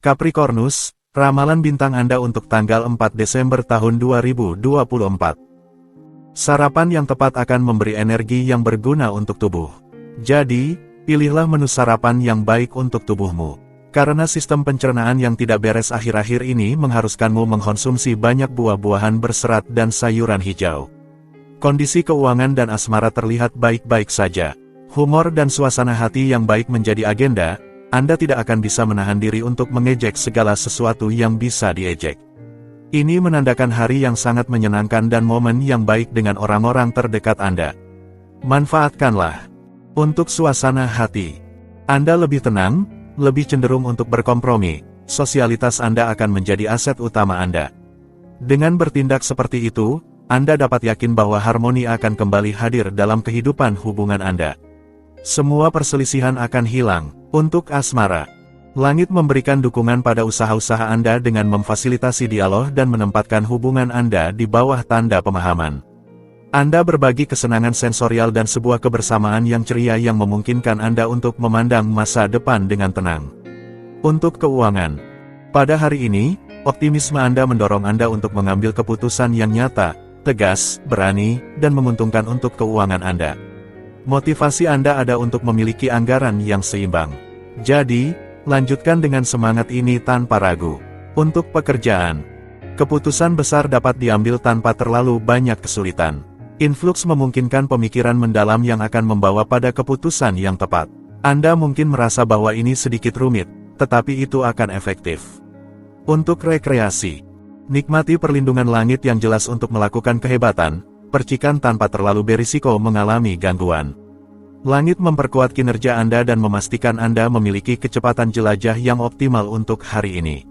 Capricornus, ramalan bintang Anda untuk tanggal 4 Desember tahun 2024. Sarapan yang tepat akan memberi energi yang berguna untuk tubuh. Jadi, pilihlah menu sarapan yang baik untuk tubuhmu. Karena sistem pencernaan yang tidak beres akhir-akhir ini mengharuskanmu mengkonsumsi banyak buah-buahan berserat dan sayuran hijau. Kondisi keuangan dan asmara terlihat baik-baik saja. Humor dan suasana hati yang baik menjadi agenda. Anda tidak akan bisa menahan diri untuk mengejek segala sesuatu yang bisa diejek. Ini menandakan hari yang sangat menyenangkan dan momen yang baik dengan orang-orang terdekat Anda. Manfaatkanlah. Untuk suasana hati, Anda lebih tenang, lebih cenderung untuk berkompromi. Sosialitas Anda akan menjadi aset utama Anda. Dengan bertindak seperti itu, Anda dapat yakin bahwa harmoni akan kembali hadir dalam kehidupan hubungan Anda. Semua perselisihan akan hilang. Untuk asmara, langit memberikan dukungan pada usaha-usaha Anda dengan memfasilitasi dialog dan menempatkan hubungan Anda di bawah tanda pemahaman. Anda berbagi kesenangan sensorial dan sebuah kebersamaan yang ceria yang memungkinkan Anda untuk memandang masa depan dengan tenang. Untuk keuangan, pada hari ini, optimisme Anda mendorong Anda untuk mengambil keputusan yang nyata, tegas, berani, dan menguntungkan untuk keuangan Anda. Motivasi Anda ada untuk memiliki anggaran yang seimbang. Jadi, lanjutkan dengan semangat ini tanpa ragu. Untuk pekerjaan, keputusan besar dapat diambil tanpa terlalu banyak kesulitan. Influx memungkinkan pemikiran mendalam yang akan membawa pada keputusan yang tepat. Anda mungkin merasa bahwa ini sedikit rumit, tetapi itu akan efektif. Untuk rekreasi, nikmati perlindungan langit yang jelas untuk melakukan kehebatan, percikan tanpa terlalu berisiko mengalami gangguan. Langit memperkuat kinerja Anda dan memastikan Anda memiliki kecepatan jelajah yang optimal untuk hari ini.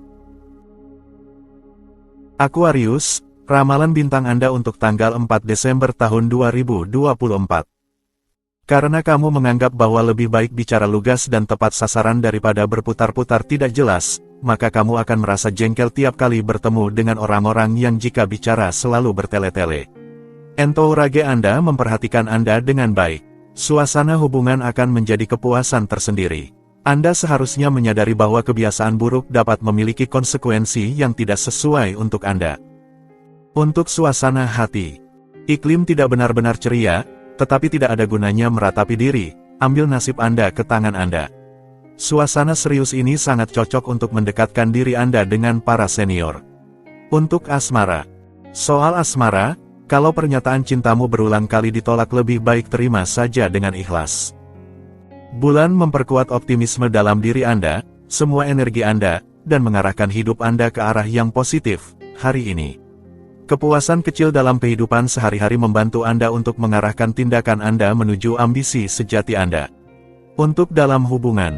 Aquarius, ramalan bintang Anda untuk tanggal 4 Desember tahun 2024. Karena kamu menganggap bahwa lebih baik bicara lugas dan tepat sasaran daripada berputar-putar tidak jelas, maka kamu akan merasa jengkel tiap kali bertemu dengan orang-orang yang jika bicara selalu bertele-tele. Entourage Anda memperhatikan Anda dengan baik. Suasana hubungan akan menjadi kepuasan tersendiri. Anda seharusnya menyadari bahwa kebiasaan buruk dapat memiliki konsekuensi yang tidak sesuai untuk Anda. Untuk suasana hati, iklim tidak benar-benar ceria, tetapi tidak ada gunanya meratapi diri. Ambil nasib Anda ke tangan Anda. Suasana serius ini sangat cocok untuk mendekatkan diri Anda dengan para senior. Untuk asmara, soal asmara, kalau pernyataan cintamu berulang kali ditolak lebih baik terima saja dengan ikhlas. Bulan memperkuat optimisme dalam diri Anda, semua energi Anda, dan mengarahkan hidup Anda ke arah yang positif, hari ini. Kepuasan kecil dalam kehidupan sehari-hari membantu Anda untuk mengarahkan tindakan Anda menuju ambisi sejati Anda. Untuk dalam hubungan,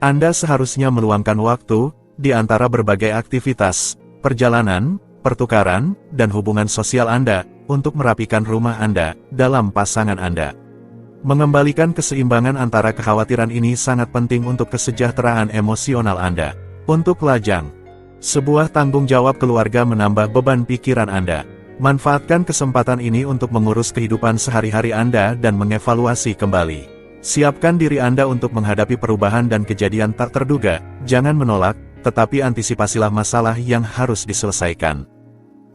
Anda seharusnya meluangkan waktu, di antara berbagai aktivitas, perjalanan, pertukaran, dan hubungan sosial Anda, untuk merapikan rumah Anda, dalam pasangan Anda. Mengembalikan keseimbangan antara kekhawatiran ini sangat penting untuk kesejahteraan emosional Anda. Untuk lajang, sebuah tanggung jawab keluarga menambah beban pikiran Anda. Manfaatkan kesempatan ini untuk mengurus kehidupan sehari-hari Anda dan mengevaluasi kembali. Siapkan diri Anda untuk menghadapi perubahan dan kejadian tak terduga, jangan menolak, tetapi antisipasilah masalah yang harus diselesaikan.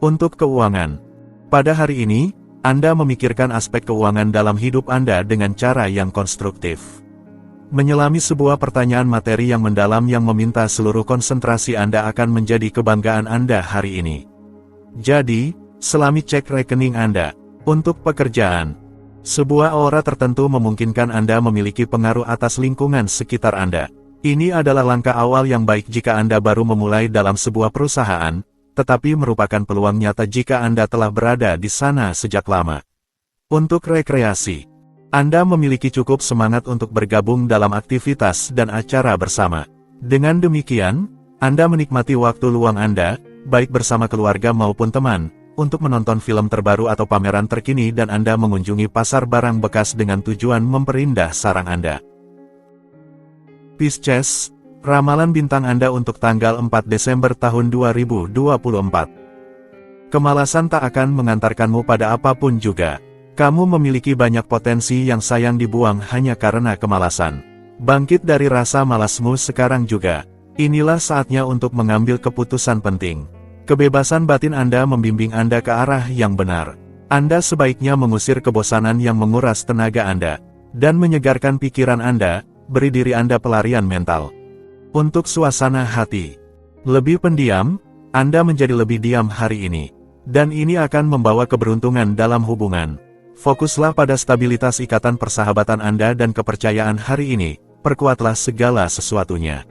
Untuk keuangan, pada hari ini, Anda memikirkan aspek keuangan dalam hidup Anda dengan cara yang konstruktif. Menyelami sebuah pertanyaan materi yang mendalam yang meminta seluruh konsentrasi Anda akan menjadi kebanggaan Anda hari ini. Jadi, selami cek rekening Anda. Untuk pekerjaan, sebuah aura tertentu memungkinkan Anda memiliki pengaruh atas lingkungan sekitar Anda. Ini adalah langkah awal yang baik jika Anda baru memulai dalam sebuah perusahaan, tetapi merupakan peluang nyata jika Anda telah berada di sana sejak lama. Untuk rekreasi, Anda memiliki cukup semangat untuk bergabung dalam aktivitas dan acara bersama. Dengan demikian, Anda menikmati waktu luang Anda, baik bersama keluarga maupun teman, untuk menonton film terbaru atau pameran terkini dan Anda mengunjungi pasar barang bekas dengan tujuan memperindah sarang Anda. Pisces, ramalan bintang Anda untuk tanggal 4 Desember tahun 2024. Kemalasan tak akan mengantarkanmu pada apapun juga. Kamu memiliki banyak potensi yang sayang dibuang hanya karena kemalasan. Bangkit dari rasa malasmu sekarang juga. Inilah saatnya untuk mengambil keputusan penting. Kebebasan batin Anda membimbing Anda ke arah yang benar. Anda sebaiknya mengusir kebosanan yang menguras tenaga Anda, dan menyegarkan pikiran Anda, beri diri Anda pelarian mental. Untuk suasana hati, lebih pendiam, Anda menjadi lebih diam hari ini. Dan ini akan membawa keberuntungan dalam hubungan. Fokuslah pada stabilitas ikatan persahabatan Anda dan kepercayaan hari ini, perkuatlah segala sesuatunya.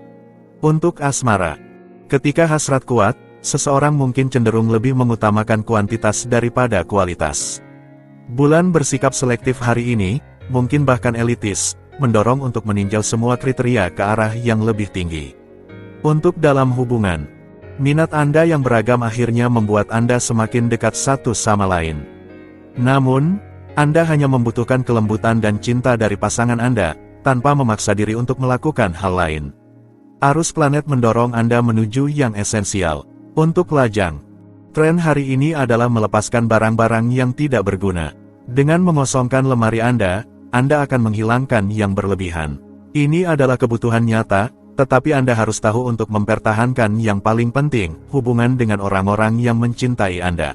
Untuk asmara, ketika hasrat kuat, seseorang mungkin cenderung lebih mengutamakan kuantitas daripada kualitas. Bulan bersikap selektif hari ini, mungkin bahkan elitis, mendorong untuk meninjau semua kriteria ke arah yang lebih tinggi. Untuk dalam hubungan, minat Anda yang beragam akhirnya membuat Anda semakin dekat satu sama lain. Namun, Anda hanya membutuhkan kelembutan dan cinta dari pasangan Anda, tanpa memaksa diri untuk melakukan hal lain. Arus planet mendorong Anda menuju yang esensial. Untuk lajang, tren hari ini adalah melepaskan barang-barang yang tidak berguna. Dengan mengosongkan lemari Anda akan menghilangkan yang berlebihan. Ini adalah kebutuhan nyata, tetapi Anda harus tahu untuk mempertahankan yang paling penting, hubungan dengan orang-orang yang mencintai Anda.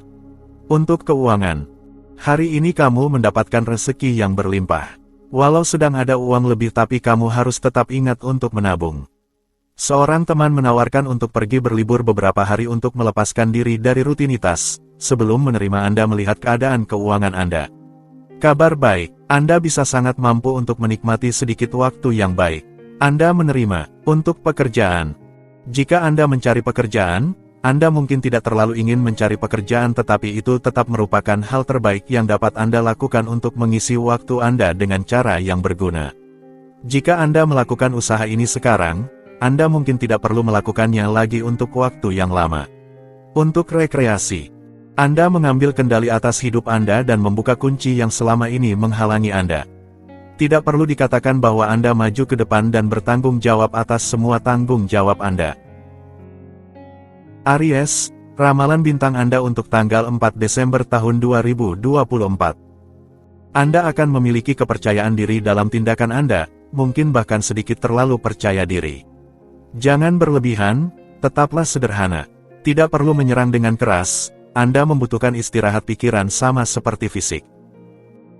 Untuk keuangan, hari ini kamu mendapatkan rezeki yang berlimpah. Walau sedang ada uang lebih tapi kamu harus tetap ingat untuk menabung. Seorang teman menawarkan untuk pergi berlibur beberapa hari untuk melepaskan diri dari rutinitas, sebelum menerima Anda melihat keadaan keuangan Anda. Kabar baik, Anda bisa sangat mampu untuk menikmati sedikit waktu yang baik. Anda menerima, untuk pekerjaan. Jika Anda mencari pekerjaan, Anda mungkin tidak terlalu ingin mencari pekerjaan tetapi itu tetap merupakan hal terbaik yang dapat Anda lakukan untuk mengisi waktu Anda dengan cara yang berguna. Jika Anda melakukan usaha ini sekarang, Anda mungkin tidak perlu melakukannya lagi untuk waktu yang lama. Untuk rekreasi, Anda mengambil kendali atas hidup Anda dan membuka kunci yang selama ini menghalangi Anda. Tidak perlu dikatakan bahwa Anda maju ke depan dan bertanggung jawab atas semua tanggung jawab Anda. Aries, ramalan bintang Anda untuk tanggal 4 Desember tahun 2024. Anda akan memiliki kepercayaan diri dalam tindakan Anda, mungkin bahkan sedikit terlalu percaya diri. Jangan berlebihan, tetaplah sederhana. Tidak perlu menyerang dengan keras, Anda membutuhkan istirahat pikiran sama seperti fisik.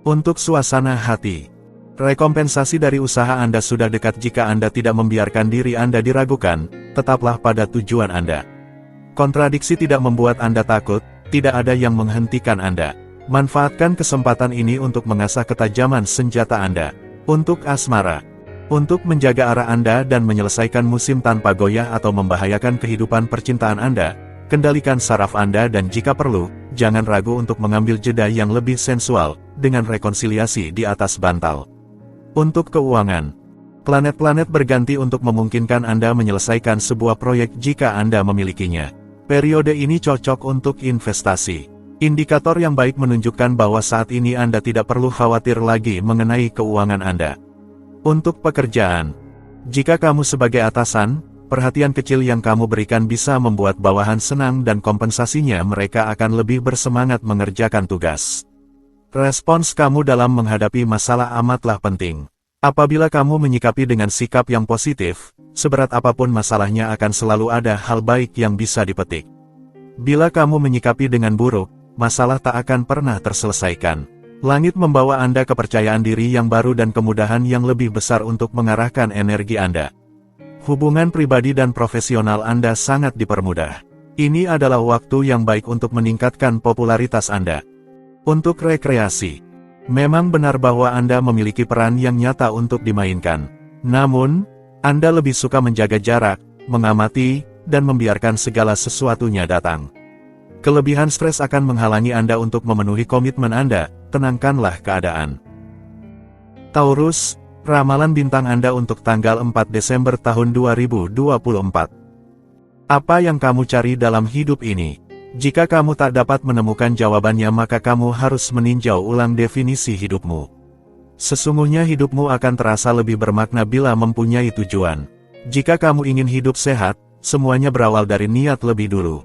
Untuk suasana hati, rekompensasi dari usaha Anda sudah dekat jika Anda tidak membiarkan diri Anda diragukan, tetaplah pada tujuan Anda. Kontradiksi tidak membuat Anda takut, tidak ada yang menghentikan Anda. Manfaatkan kesempatan ini untuk mengasah ketajaman senjata Anda. Untuk asmara, untuk menjaga arah Anda dan menyelesaikan musim tanpa goyah atau membahayakan kehidupan percintaan Anda, kendalikan saraf Anda dan jika perlu, jangan ragu untuk mengambil jeda yang lebih sensual, dengan rekonsiliasi di atas bantal. Untuk keuangan, planet-planet berganti untuk memungkinkan Anda menyelesaikan sebuah proyek jika Anda memilikinya. Periode ini cocok untuk investasi. Indikator yang baik menunjukkan bahwa saat ini Anda tidak perlu khawatir lagi mengenai keuangan Anda. Untuk pekerjaan, jika kamu sebagai atasan, perhatian kecil yang kamu berikan bisa membuat bawahan senang dan kompensasinya mereka akan lebih bersemangat mengerjakan tugas. Respons kamu dalam menghadapi masalah amatlah penting. Apabila kamu menyikapi dengan sikap yang positif, seberat apapun masalahnya akan selalu ada hal baik yang bisa dipetik. Bila kamu menyikapi dengan buruk, masalah tak akan pernah terselesaikan. Langit membawa Anda kepercayaan diri yang baru dan kemudahan yang lebih besar untuk mengarahkan energi Anda. Hubungan pribadi dan profesional Anda sangat dipermudah. Ini adalah waktu yang baik untuk meningkatkan popularitas Anda. Untuk rekreasi, memang benar bahwa Anda memiliki peran yang nyata untuk dimainkan. Namun, Anda lebih suka menjaga jarak, mengamati, dan membiarkan segala sesuatunya datang. Kelebihan stres akan menghalangi Anda untuk memenuhi komitmen Anda, tenangkanlah keadaan. Taurus, ramalan bintang Anda untuk tanggal 4 Desember tahun 2024. Apa yang kamu cari dalam hidup ini? Jika kamu tak dapat menemukan jawabannya maka kamu harus meninjau ulang definisi hidupmu. Sesungguhnya hidupmu akan terasa lebih bermakna bila mempunyai tujuan. Jika kamu ingin hidup sehat, semuanya berawal dari niat lebih dulu.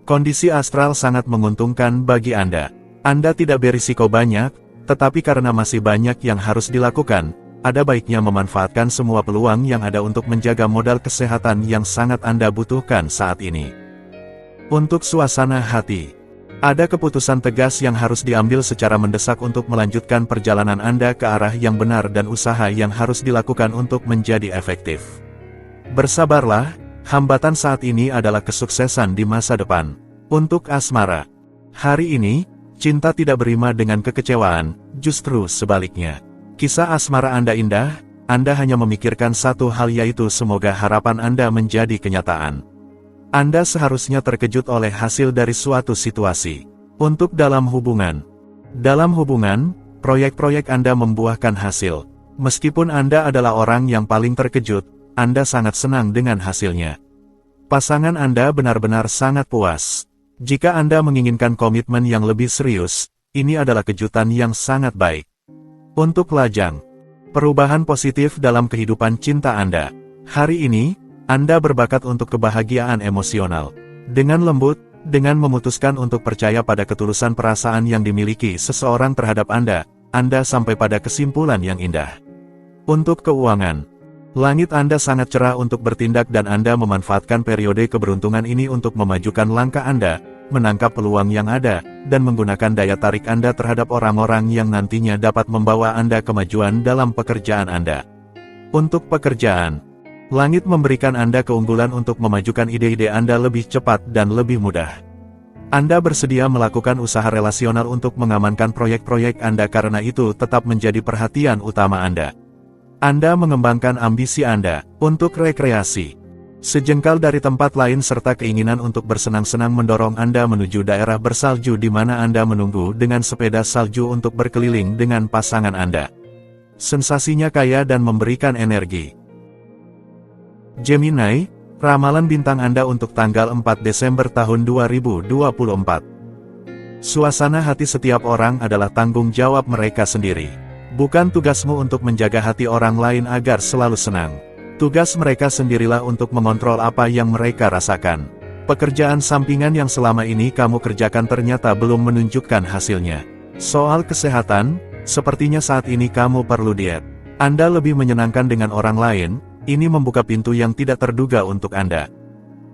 Kondisi astral sangat menguntungkan bagi Anda. Anda tidak berisiko banyak, tetapi karena masih banyak yang harus dilakukan, ada baiknya memanfaatkan semua peluang yang ada untuk menjaga modal kesehatan yang sangat Anda butuhkan saat ini. Untuk suasana hati, ada keputusan tegas yang harus diambil secara mendesak untuk melanjutkan perjalanan Anda ke arah yang benar dan usaha yang harus dilakukan untuk menjadi efektif. Bersabarlah, hambatan saat ini adalah kesuksesan di masa depan. Untuk asmara, hari ini, cinta tidak berima dengan kekecewaan, justru sebaliknya. Kisah asmara Anda indah, Anda hanya memikirkan satu hal yaitu semoga harapan Anda menjadi kenyataan. Anda seharusnya terkejut oleh hasil dari suatu situasi. Untuk dalam hubungan, proyek-proyek Anda membuahkan hasil. Meskipun Anda adalah orang yang paling terkejut, Anda sangat senang dengan hasilnya. Pasangan Anda benar-benar sangat puas. Jika Anda menginginkan komitmen yang lebih serius, ini adalah kejutan yang sangat baik. Untuk lajang, perubahan positif dalam kehidupan cinta Anda. Hari ini, Anda berbakat untuk kebahagiaan emosional. Dengan lembut, dengan memutuskan untuk percaya pada ketulusan perasaan yang dimiliki seseorang terhadap Anda sampai pada kesimpulan yang indah. Untuk keuangan, langit Anda sangat cerah untuk bertindak dan Anda memanfaatkan periode keberuntungan ini untuk memajukan langkah Anda, menangkap peluang yang ada, dan menggunakan daya tarik Anda terhadap orang-orang yang nantinya dapat membawa Anda kemajuan dalam pekerjaan Anda. Untuk pekerjaan, langit memberikan Anda keunggulan untuk memajukan ide-ide Anda lebih cepat dan lebih mudah. Anda bersedia melakukan usaha relasional untuk mengamankan proyek-proyek Anda karena itu tetap menjadi perhatian utama Anda. Anda mengembangkan ambisi Anda untuk rekreasi. Sejengkal dari tempat lain serta keinginan untuk bersenang-senang mendorong Anda menuju daerah bersalju di mana Anda menunggu dengan sepeda salju untuk berkeliling dengan pasangan Anda. Sensasinya kaya dan memberikan energi. Gemini, ramalan bintang Anda untuk tanggal 4 Desember tahun 2024. Suasana hati setiap orang adalah tanggung jawab mereka sendiri. Bukan tugasmu untuk menjaga hati orang lain agar selalu senang. Tugas mereka sendirilah untuk mengontrol apa yang mereka rasakan. Pekerjaan sampingan yang selama ini kamu kerjakan ternyata belum menunjukkan hasilnya. Soal kesehatan, sepertinya saat ini kamu perlu diet. Anda lebih menyenangkan dengan orang lain, ini membuka pintu yang tidak terduga untuk Anda.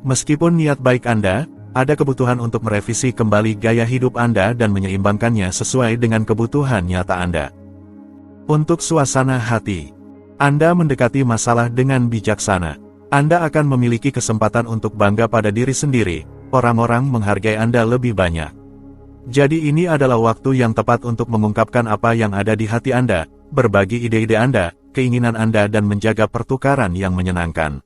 Meskipun niat baik Anda, ada kebutuhan untuk merevisi kembali gaya hidup Anda dan menyeimbangkannya sesuai dengan kebutuhan nyata Anda. Untuk suasana hati, Anda mendekati masalah dengan bijaksana. Anda akan memiliki kesempatan untuk bangga pada diri sendiri, orang-orang menghargai Anda lebih banyak. Jadi ini adalah waktu yang tepat untuk mengungkapkan apa yang ada di hati Anda, berbagi ide-ide Anda, keinginan Anda dan menjaga pertukaran yang menyenangkan.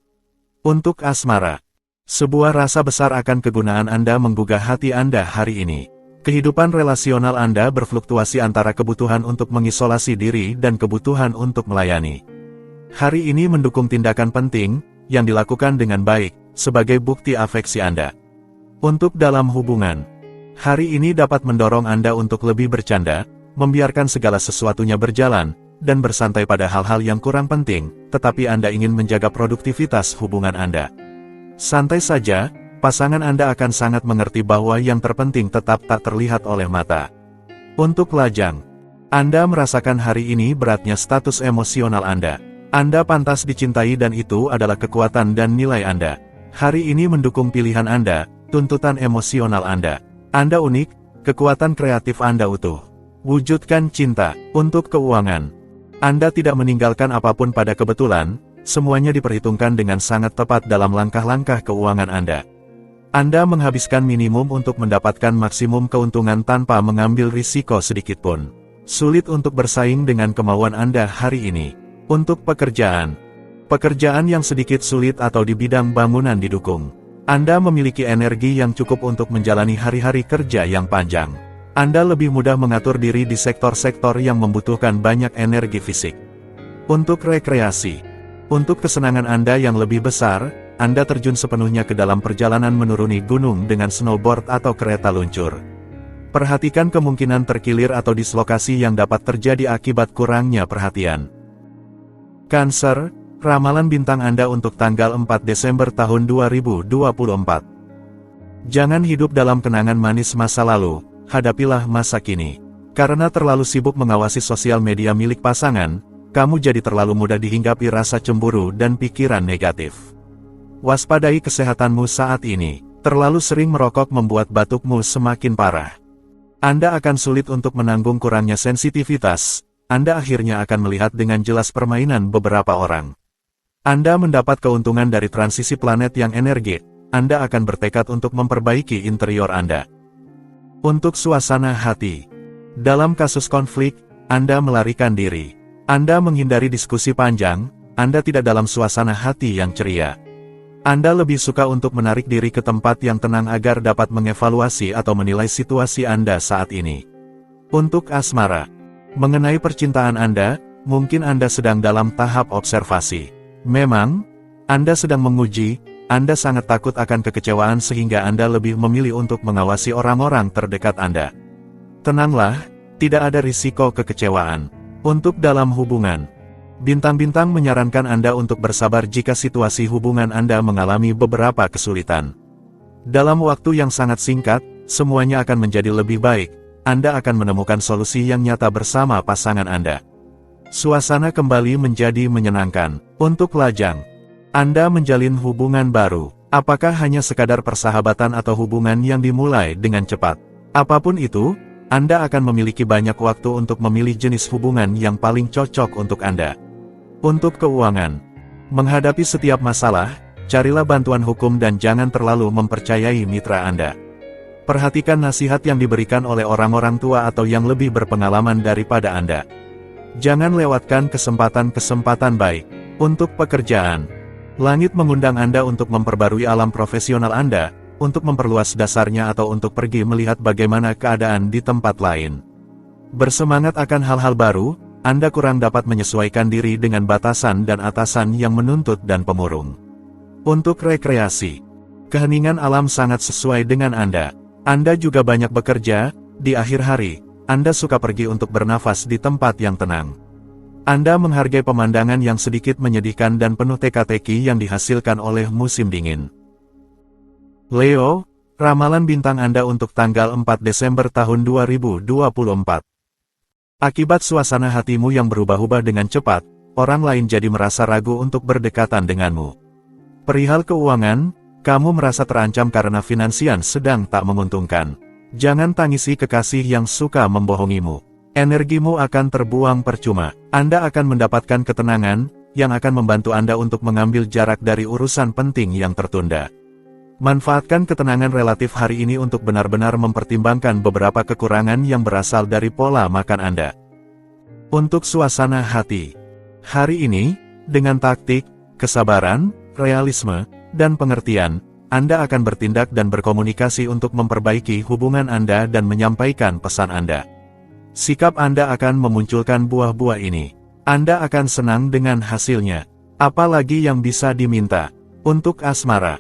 Untuk asmara, sebuah rasa besar akan kegunaan Anda menggugah hati Anda hari ini. Kehidupan relasional Anda berfluktuasi antara kebutuhan untuk mengisolasi diri dan kebutuhan untuk melayani. Hari ini mendukung tindakan penting, yang dilakukan dengan baik, sebagai bukti afeksi Anda. Untuk dalam hubungan, hari ini dapat mendorong Anda untuk lebih bercanda, membiarkan segala sesuatunya berjalan, dan bersantai pada hal-hal yang kurang penting, tetapi Anda ingin menjaga produktivitas hubungan Anda. Santai saja, pasangan Anda akan sangat mengerti bahwa yang terpenting tetap tak terlihat oleh mata. Untuk lajang, Anda merasakan hari ini beratnya status emosional Anda. Anda pantas dicintai dan itu adalah kekuatan dan nilai Anda. Hari ini mendukung pilihan Anda, tuntutan emosional Anda. Anda unik, kekuatan kreatif Anda utuh. Wujudkan cinta. Untuk keuangan, Anda tidak meninggalkan apapun pada kebetulan, semuanya diperhitungkan dengan sangat tepat dalam langkah-langkah keuangan Anda. Anda menghabiskan minimum untuk mendapatkan maksimum keuntungan tanpa mengambil risiko sedikitpun. Sulit untuk bersaing dengan kemauan Anda hari ini. Untuk pekerjaan, pekerjaan yang sedikit sulit atau di bidang bangunan didukung. Anda memiliki energi yang cukup untuk menjalani hari-hari kerja yang panjang. Anda lebih mudah mengatur diri di sektor-sektor yang membutuhkan banyak energi fisik. Untuk rekreasi, untuk kesenangan Anda yang lebih besar, Anda terjun sepenuhnya ke dalam perjalanan menuruni gunung dengan snowboard atau kereta luncur. Perhatikan kemungkinan terkilir atau dislokasi yang dapat terjadi akibat kurangnya perhatian. Cancer, ramalan bintang Anda untuk tanggal 4 Desember tahun 2024. Jangan hidup dalam kenangan manis masa lalu, hadapilah masa kini. Karena terlalu sibuk mengawasi sosial media milik pasangan, kamu jadi terlalu mudah dihinggapi rasa cemburu dan pikiran negatif. Waspadai kesehatanmu saat ini. Terlalu sering merokok membuat batukmu semakin parah. Anda akan sulit untuk menanggung kurangnya sensitivitas. Anda akhirnya akan melihat dengan jelas permainan beberapa orang. Anda mendapat keuntungan dari transisi planet yang energik. Anda akan bertekad untuk memperbaiki interior Anda. Untuk suasana hati. Dalam kasus konflik, Anda melarikan diri. Anda menghindari diskusi panjang, Anda tidak dalam suasana hati yang ceria. Anda lebih suka untuk menarik diri ke tempat yang tenang agar dapat mengevaluasi atau menilai situasi Anda saat ini. Untuk asmara. Mengenai percintaan Anda, mungkin Anda sedang dalam tahap observasi. Memang, Anda sedang menguji, Anda sangat takut akan kekecewaan sehingga Anda lebih memilih untuk mengawasi orang-orang terdekat Anda. Tenanglah, tidak ada risiko kekecewaan. Untuk dalam hubungan. Bintang-bintang menyarankan Anda untuk bersabar jika situasi hubungan Anda mengalami beberapa kesulitan. Dalam waktu yang sangat singkat, semuanya akan menjadi lebih baik. Anda akan menemukan solusi yang nyata bersama pasangan Anda. Suasana kembali menjadi menyenangkan. Untuk lajang, Anda menjalin hubungan baru. Apakah hanya sekadar persahabatan atau hubungan yang dimulai dengan cepat? Apapun itu, Anda akan memiliki banyak waktu untuk memilih jenis hubungan yang paling cocok untuk Anda. Untuk keuangan, menghadapi setiap masalah, carilah bantuan hukum dan jangan terlalu mempercayai mitra Anda. Perhatikan nasihat yang diberikan oleh orang-orang tua atau yang lebih berpengalaman daripada Anda. Jangan lewatkan kesempatan-kesempatan baik. Untuk pekerjaan, langit mengundang Anda untuk memperbarui alam profesional Anda, untuk memperluas dasarnya atau untuk pergi melihat bagaimana keadaan di tempat lain. Bersemangat akan hal-hal baru, Anda kurang dapat menyesuaikan diri dengan batasan dan atasan yang menuntut dan pemurung. Untuk rekreasi, keheningan alam sangat sesuai dengan Anda. Anda juga banyak bekerja, di akhir hari, Anda suka pergi untuk bernafas di tempat yang tenang. Anda menghargai pemandangan yang sedikit menyedihkan dan penuh teka-teki yang dihasilkan oleh musim dingin. Leo, ramalan bintang Anda untuk tanggal 4 Desember tahun 2024. Akibat suasana hatimu yang berubah-ubah dengan cepat, orang lain jadi merasa ragu untuk berdekatan denganmu. Perihal keuangan, kamu merasa terancam karena finansial sedang tak menguntungkan. Jangan tangisi kekasih yang suka membohongimu. Energimu akan terbuang percuma. Anda akan mendapatkan ketenangan, yang akan membantu Anda untuk mengambil jarak dari urusan penting yang tertunda. Manfaatkan ketenangan relatif hari ini untuk benar-benar mempertimbangkan beberapa kekurangan yang berasal dari pola makan Anda. Untuk suasana hati. Hari ini, dengan taktik, kesabaran, realisme, dan pengertian, Anda akan bertindak dan berkomunikasi untuk memperbaiki hubungan Anda dan menyampaikan pesan Anda. Sikap Anda akan memunculkan buah-buah ini. Anda akan senang dengan hasilnya. Apalagi yang bisa diminta. Untuk asmara.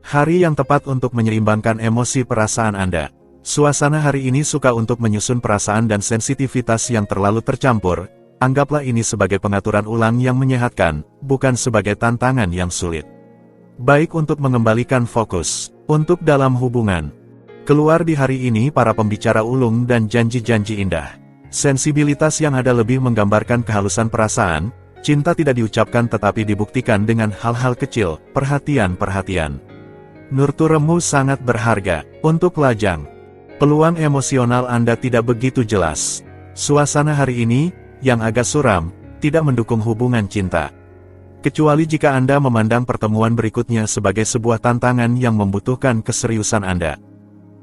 Hari yang tepat untuk menyeimbangkan emosi perasaan Anda. Suasana hari ini suka untuk menyusun perasaan dan sensitivitas yang terlalu tercampur. Anggaplah ini sebagai pengaturan ulang yang menyehatkan, bukan sebagai tantangan yang sulit. Baik untuk mengembalikan fokus. Untuk dalam hubungan. Keluar di hari ini para pembicara ulung dan janji-janji indah. Sensibilitas yang ada lebih menggambarkan kehalusan perasaan. Cinta tidak diucapkan tetapi dibuktikan dengan hal-hal kecil, perhatian-perhatian. Nurturemu sangat berharga. Untuk lajang, peluang emosional Anda tidak begitu jelas. Suasana hari ini, yang agak suram, tidak mendukung hubungan cinta. Kecuali jika Anda memandang pertemuan berikutnya sebagai sebuah tantangan yang membutuhkan keseriusan Anda.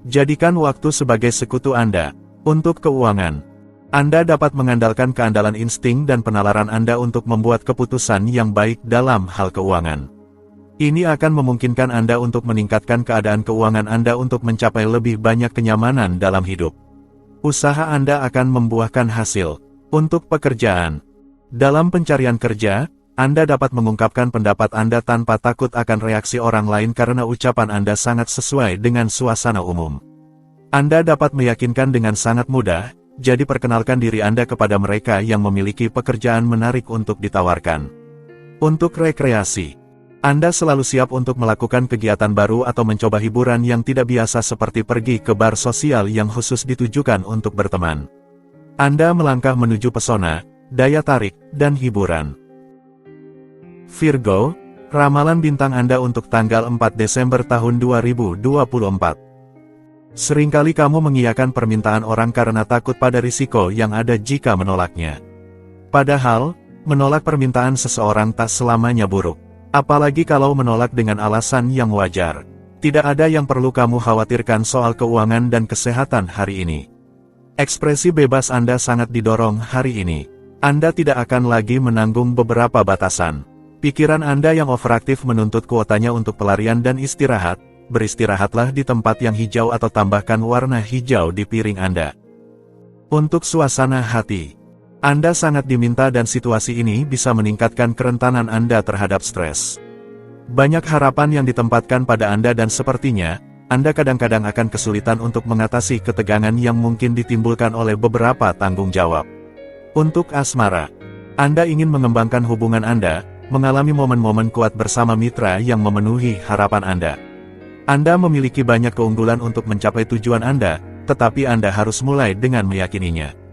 Jadikan waktu sebagai sekutu Anda. Untuk keuangan, Anda dapat mengandalkan keandalan insting dan penalaran Anda untuk membuat keputusan yang baik dalam hal keuangan. Ini akan memungkinkan Anda untuk meningkatkan keadaan keuangan Anda untuk mencapai lebih banyak kenyamanan dalam hidup. Usaha Anda akan membuahkan hasil. Untuk pekerjaan, dalam pencarian kerja, Anda dapat mengungkapkan pendapat Anda tanpa takut akan reaksi orang lain karena ucapan Anda sangat sesuai dengan suasana umum. Anda dapat meyakinkan dengan sangat mudah, jadi perkenalkan diri Anda kepada mereka yang memiliki pekerjaan menarik untuk ditawarkan. Untuk rekreasi, Anda selalu siap untuk melakukan kegiatan baru atau mencoba hiburan yang tidak biasa seperti pergi ke bar sosial yang khusus ditujukan untuk berteman. Anda melangkah menuju pesona, daya tarik, dan hiburan. Virgo, ramalan bintang Anda untuk tanggal 4 Desember tahun 2024. Seringkali kamu mengiyakan permintaan orang karena takut pada risiko yang ada jika menolaknya. Padahal, menolak permintaan seseorang tak selamanya buruk. Apalagi kalau menolak dengan alasan yang wajar. Tidak ada yang perlu kamu khawatirkan soal keuangan dan kesehatan hari ini. Ekspresi bebas Anda sangat didorong hari ini. Anda tidak akan lagi menanggung beberapa batasan. Pikiran Anda yang overaktif menuntut kuotanya untuk pelarian dan istirahat. Beristirahatlah di tempat yang hijau atau tambahkan warna hijau di piring Anda. Untuk suasana hati, Anda sangat diminta dan situasi ini bisa meningkatkan kerentanan Anda terhadap stres. Banyak harapan yang ditempatkan pada Anda dan sepertinya, Anda kadang-kadang akan kesulitan untuk mengatasi ketegangan yang mungkin ditimbulkan oleh beberapa tanggung jawab. Untuk asmara, Anda ingin mengembangkan hubungan Anda, mengalami momen-momen kuat bersama mitra yang memenuhi harapan Anda. Anda memiliki banyak keunggulan untuk mencapai tujuan Anda, tetapi Anda harus mulai dengan meyakininya.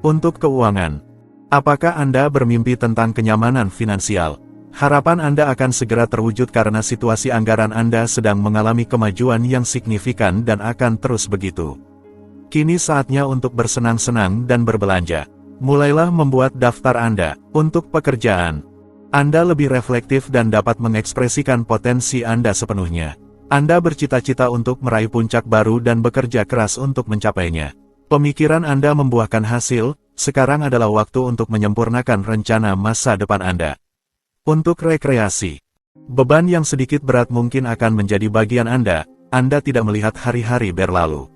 Untuk keuangan, apakah Anda bermimpi tentang kenyamanan finansial? Harapan Anda akan segera terwujud karena situasi anggaran Anda sedang mengalami kemajuan yang signifikan dan akan terus begitu. Kini saatnya untuk bersenang-senang dan berbelanja. Mulailah membuat daftar Anda. Untuk pekerjaan, Anda lebih reflektif dan dapat mengekspresikan potensi Anda sepenuhnya. Anda bercita-cita untuk meraih puncak baru dan bekerja keras untuk mencapainya. Pemikiran Anda membuahkan hasil, sekarang adalah waktu untuk menyempurnakan rencana masa depan Anda. Untuk rekreasi, beban yang sedikit berat mungkin akan menjadi bagian Anda tidak melihat hari-hari berlalu.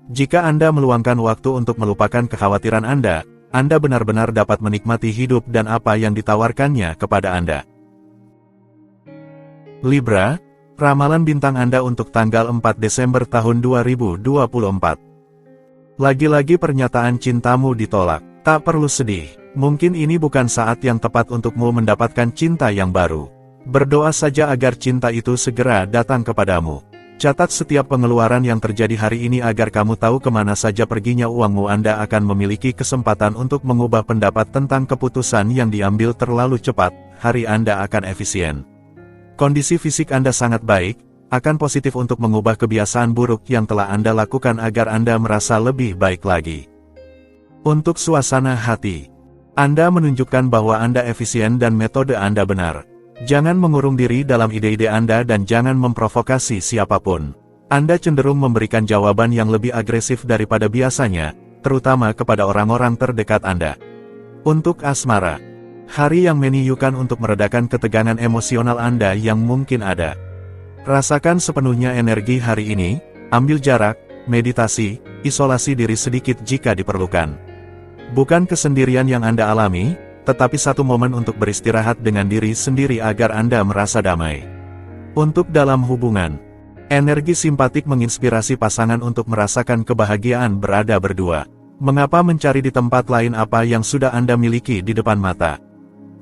Jika Anda meluangkan waktu untuk melupakan kekhawatiran Anda benar-benar dapat menikmati hidup dan apa yang ditawarkannya kepada Anda. Libra, ramalan bintang Anda untuk tanggal 4 Desember tahun 2024. Lagi-lagi pernyataan cintamu ditolak. Tak perlu sedih, mungkin ini bukan saat yang tepat untukmu mendapatkan cinta yang baru. Berdoa saja agar cinta itu segera datang kepadamu. Catat setiap pengeluaran yang terjadi hari ini agar kamu tahu kemana saja perginya uangmu. Anda akan memiliki kesempatan untuk mengubah pendapat tentang keputusan yang diambil terlalu cepat. Hari Anda akan efisien. Kondisi fisik Anda sangat baik, akan positif untuk mengubah kebiasaan buruk yang telah Anda lakukan agar Anda merasa lebih baik lagi. Untuk suasana hati, Anda menunjukkan bahwa Anda efisien dan metode Anda benar. Jangan mengurung diri dalam ide-ide Anda dan jangan memprovokasi siapapun. Anda cenderung memberikan jawaban yang lebih agresif daripada biasanya, terutama kepada orang-orang terdekat Anda. Untuk asmara, hari yang menyuguhkan untuk meredakan ketegangan emosional Anda yang mungkin ada. Rasakan sepenuhnya energi hari ini, ambil jarak, meditasi, isolasi diri sedikit jika diperlukan. Bukan kesendirian yang Anda alami, tetapi satu momen untuk beristirahat dengan diri sendiri agar Anda merasa damai. Untuk dalam hubungan, energi simpatik menginspirasi pasangan untuk merasakan kebahagiaan berada berdua. Mengapa mencari di tempat lain apa yang sudah Anda miliki di depan mata?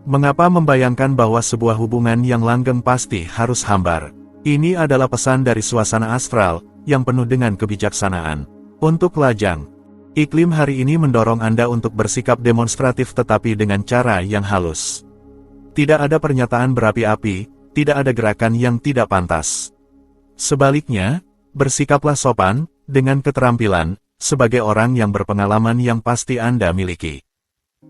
Mengapa membayangkan bahwa sebuah hubungan yang langgeng pasti harus hambar? Ini adalah pesan dari suasana astral, yang penuh dengan kebijaksanaan. Untuk lajang, iklim hari ini mendorong Anda untuk bersikap demonstratif tetapi dengan cara yang halus. Tidak ada pernyataan berapi-api, tidak ada gerakan yang tidak pantas. Sebaliknya, bersikaplah sopan, dengan keterampilan, sebagai orang yang berpengalaman yang pasti Anda miliki.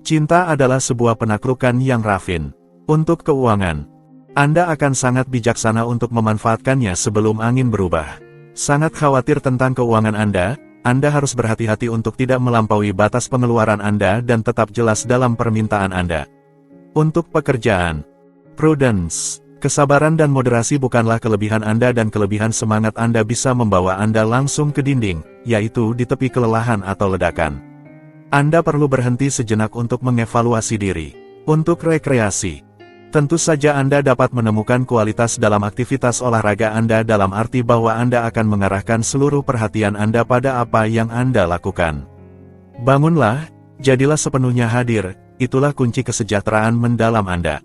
Cinta adalah sebuah penaklukan yang rafin. Untuk keuangan, Anda akan sangat bijaksana untuk memanfaatkannya sebelum angin berubah. Sangat khawatir tentang keuangan Anda harus berhati-hati untuk tidak melampaui batas pengeluaran Anda dan tetap jelas dalam permintaan Anda. Untuk pekerjaan, prudence, kesabaran dan moderasi bukanlah kelebihan Anda dan kelebihan semangat Anda bisa membawa Anda langsung ke dinding, yaitu di tepi kelelahan atau ledakan. Anda perlu berhenti sejenak untuk mengevaluasi diri. Untuk rekreasi, tentu saja Anda dapat menemukan kualitas dalam aktivitas olahraga Anda dalam arti bahwa Anda akan mengarahkan seluruh perhatian Anda pada apa yang Anda lakukan. Bangunlah, jadilah sepenuhnya hadir, itulah kunci kesejahteraan mendalam Anda.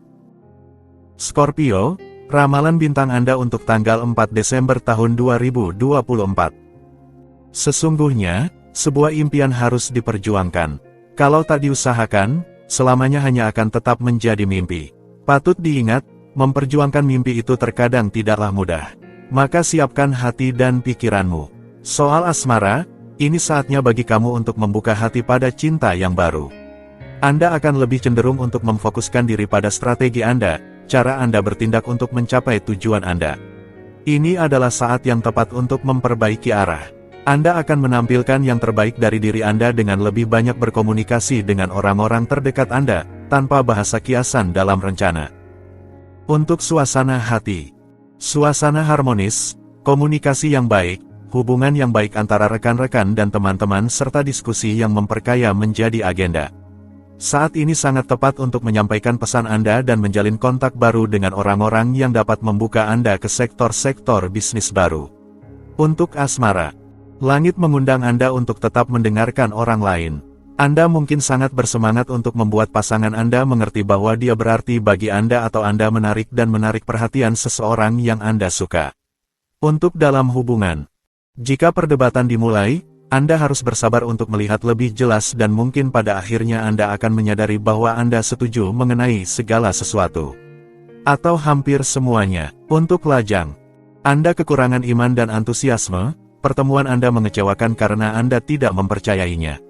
Scorpio, ramalan bintang Anda untuk tanggal 4 Desember tahun 2024. Sesungguhnya, sebuah impian harus diperjuangkan. Kalau tak diusahakan, selamanya hanya akan tetap menjadi mimpi. Patut diingat, memperjuangkan mimpi itu terkadang tidaklah mudah. Maka siapkan hati dan pikiranmu. Soal asmara, ini saatnya bagi kamu untuk membuka hati pada cinta yang baru. Anda akan lebih cenderung untuk memfokuskan diri pada strategi Anda, cara Anda bertindak untuk mencapai tujuan Anda. Ini adalah saat yang tepat untuk memperbaiki arah. Anda akan menampilkan yang terbaik dari diri Anda dengan lebih banyak berkomunikasi dengan orang-orang terdekat Anda, tanpa bahasa kiasan dalam rencana. Untuk suasana hati. Suasana harmonis, komunikasi yang baik, hubungan yang baik antara rekan-rekan dan teman-teman serta diskusi yang memperkaya menjadi agenda. Saat ini sangat tepat untuk menyampaikan pesan Anda dan menjalin kontak baru dengan orang-orang yang dapat membuka Anda ke sektor-sektor bisnis baru. Untuk asmara, langit mengundang Anda untuk tetap mendengarkan orang lain. Anda mungkin sangat bersemangat untuk membuat pasangan Anda mengerti bahwa dia berarti bagi Anda atau Anda menarik perhatian seseorang yang Anda suka. Untuk dalam hubungan, jika perdebatan dimulai, Anda harus bersabar untuk melihat lebih jelas dan mungkin pada akhirnya Anda akan menyadari bahwa Anda setuju mengenai segala sesuatu. Atau hampir semuanya. Untuk lajang, Anda kekurangan iman dan antusiasme, pertemuan Anda mengecewakan karena Anda tidak mempercayainya.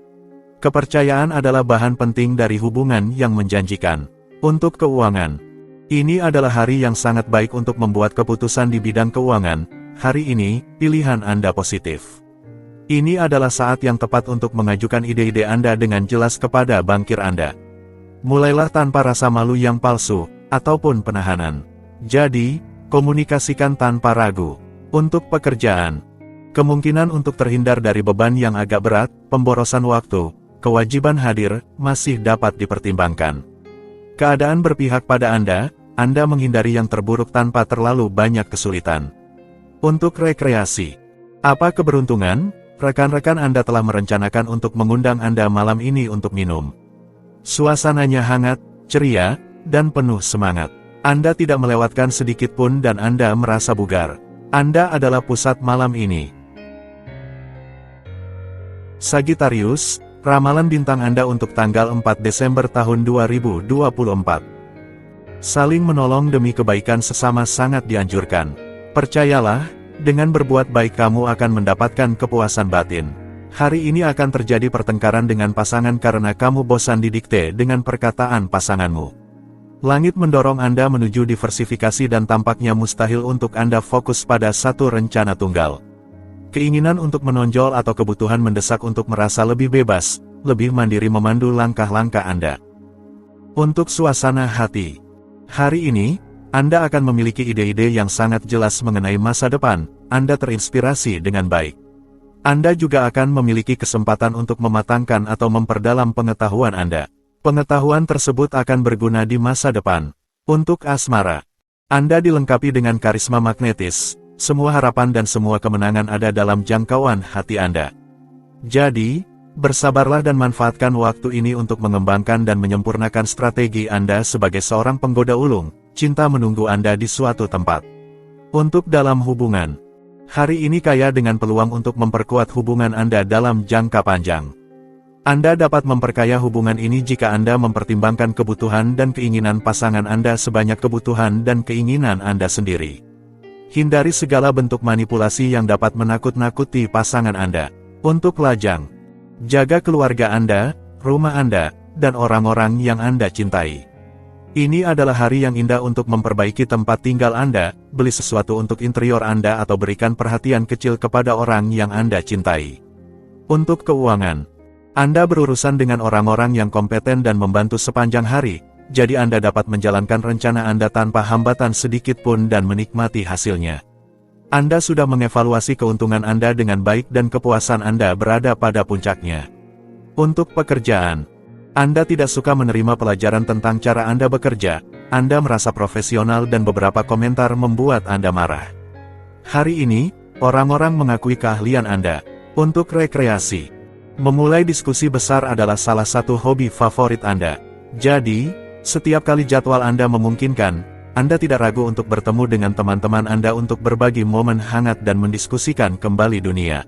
Kepercayaan adalah bahan penting dari hubungan yang menjanjikan. Untuk keuangan, ini adalah hari yang sangat baik untuk membuat keputusan di bidang keuangan. Hari ini, pilihan Anda positif. Ini adalah saat yang tepat untuk mengajukan ide-ide Anda dengan jelas kepada bankir Anda. Mulailah tanpa rasa malu yang palsu, ataupun penahanan. Jadi, komunikasikan tanpa ragu. Untuk pekerjaan, kemungkinan untuk terhindar dari beban yang agak berat, pemborosan waktu, kewajiban hadir, masih dapat dipertimbangkan. Keadaan berpihak pada Anda menghindari yang terburuk tanpa terlalu banyak kesulitan. Untuk rekreasi, apa keberuntungan? Rekan-rekan Anda telah merencanakan untuk mengundang Anda malam ini untuk minum. Suasananya hangat, ceria, dan penuh semangat. Anda tidak melewatkan sedikit pun dan Anda merasa bugar. Anda adalah pusat malam ini. Sagittarius, ramalan bintang Anda untuk tanggal 4 Desember tahun 2024. Saling menolong demi kebaikan sesama sangat dianjurkan. Percayalah, dengan berbuat baik kamu akan mendapatkan kepuasan batin. Hari ini akan terjadi pertengkaran dengan pasangan karena kamu bosan didikte dengan perkataan pasanganmu. Langit mendorong Anda menuju diversifikasi dan tampaknya mustahil untuk Anda fokus pada satu rencana tunggal. Keinginan untuk menonjol atau kebutuhan mendesak untuk merasa lebih bebas, lebih mandiri memandu langkah-langkah Anda. Untuk suasana hati. Hari ini, Anda akan memiliki ide-ide yang sangat jelas mengenai masa depan. Anda terinspirasi dengan baik. Anda juga akan memiliki kesempatan untuk mematangkan atau memperdalam pengetahuan Anda. Pengetahuan tersebut akan berguna di masa depan. Untuk asmara, Anda dilengkapi dengan karisma magnetis. Semua harapan dan semua kemenangan ada dalam jangkauan hati Anda. Jadi, bersabarlah dan manfaatkan waktu ini untuk mengembangkan dan menyempurnakan strategi Anda sebagai seorang penggoda ulung. Cinta menunggu Anda di suatu tempat. Untuk dalam hubungan, hari ini kaya dengan peluang untuk memperkuat hubungan Anda dalam jangka panjang. Anda dapat memperkaya hubungan ini jika Anda mempertimbangkan kebutuhan dan keinginan pasangan Anda sebanyak kebutuhan dan keinginan Anda sendiri. Hindari segala bentuk manipulasi yang dapat menakut-nakuti pasangan Anda. Untuk lajang, jaga keluarga Anda, rumah Anda, dan orang-orang yang Anda cintai. Ini adalah hari yang indah untuk memperbaiki tempat tinggal Anda, beli sesuatu untuk interior Anda atau berikan perhatian kecil kepada orang yang Anda cintai. Untuk keuangan, Anda berurusan dengan orang-orang yang kompeten dan membantu sepanjang hari, jadi Anda dapat menjalankan rencana Anda tanpa hambatan sedikit pun dan menikmati hasilnya. Anda sudah mengevaluasi keuntungan Anda dengan baik dan kepuasan Anda berada pada puncaknya. Untuk pekerjaan, Anda tidak suka menerima pelajaran tentang cara Anda bekerja, Anda merasa profesional dan beberapa komentar membuat Anda marah. Hari ini, orang-orang mengakui keahlian Anda. Untuk rekreasi, memulai diskusi besar adalah salah satu hobi favorit Anda. Jadi, setiap kali jadwal Anda memungkinkan, Anda tidak ragu untuk bertemu dengan teman-teman Anda untuk berbagi momen hangat dan mendiskusikan kembali dunia.